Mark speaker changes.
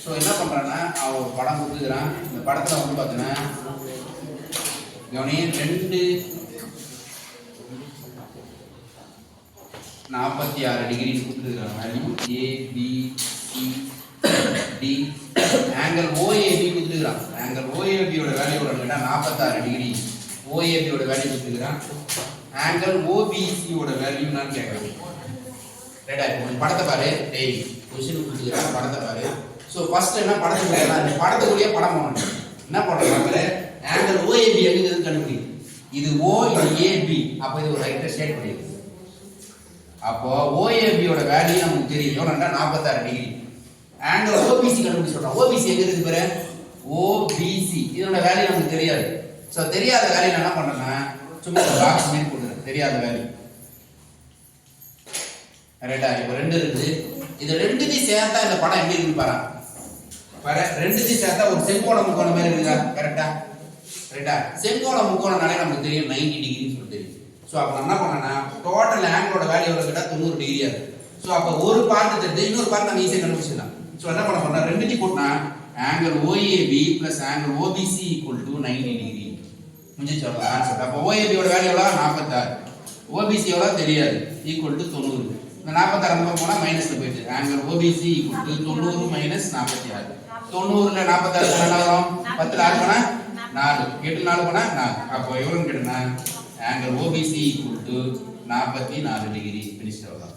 Speaker 1: So என்ன பண்ணுறான்னா அவன் ஒரு படம் கொடுத்துக்கிறான். இந்த படத்தில் வந்து பார்த்தீங்கன்னா கவனியே 246 டிகிரி கொடுத்துருக்காங்க. வேல்யூ ABCD ஆங்கிள் OAB கொடுத்துருக்கான். ஆங்கிள் OABயோட வேல்யூ எவ்வளோன்னு 46 டிகிரி. OABயோட வேல்யூ கொடுத்துருக்கான். ஆங்கிள் OBCயோட வேல்யூ நான் கேட்குறேன். ரைட்டா? இப்போ படத்தை பாரு. டெய்லி கொஸ்டின் கொடுத்துருக்கான். படத்தை பாரு. ஸோ ஃபர்ஸ்ட் என்ன படத்துக்கு படத்துக்குள்ளேயே படம் போடணும். என்ன பண்ணுறாங்க? ஆங்கிள் OAB எங்குதுன்னு கண்டுபிடி. இது O, இது AB. அப்போ இது ஒரு ரைட்டை ஸ்ட்ரைட் பண்ணிடுது. அப்போ OABயோட வேல்யூ நமக்கு தெரியும். எவ்வளோன்னா 46 டிகிரி. ஆங்கிள் OBC கண்டுபிடி சொல்கிறோம். OBC எங்க இருக்கு பாரு? OBC இதோட வேல்யூ நமக்கு தெரியாது. ஸோ தெரியாத வேல்யூ என்ன பண்ணுறேன்னா சும்மா பாக்ஸ் மாதிரி போடுறேன். தெரியாத வேல்யூ. ரைட்டா? இப்போ 2 இருக்குது. இது ரெண்டுத்தையும் சேர்த்தா இந்த படம் எப்படி இருக்குன்னு பாரு. பாரு, ரெண்டுத்தையும் சேர்த்தா ஒரு செங்கோண முக்கோணம் மாதிரி இருக்குதா? கரெக்டா? ரைட்டா? செங்கோண முக்கோணம்னாலே நமக்கு தெரியும் 90 டிகிரின்னு சொல்லிட்டு தெரியும். ஸோ அப்போ என்ன பண்ணனா டோட்டல் ஆங்கிளோட வேல்யூ எவ்வளோ கேட்டால் 90 டிகிரியா இருக்கு. ஸோ அப்போ ஒரு பார்ட் தெரிஞ்சு இன்னொரு பார்ட் நம்ம ஈஸியாக கண்டுபிடிச்சிடலாம். ஸோ என்ன பண்ண போறோம்? ரெண்டுத்தையும் கூட்டினா angle OAB plus angle OBC equal to 90 degree. முடிஞ்சு சொல்லலாம் ஆன்சர். அப்போ OABயோட வேல்யூ எவ்வளோ? 46. OBC எவ்வளோ தெரியாது. Equal to 90. இந்த 46 நம்ம போனால் மைனஸ்ல போயிடுது. Angle OBC equal to 90 minus 46. 90ல 46 என்ன வரும்? 10ல் 6 போனால் 4. 8ல் 4 போனால் 4. அப்போ எவ்வளோன்னு கேட்டோம்னா angle OBC equal to 44 degree. Finish ஆகும்.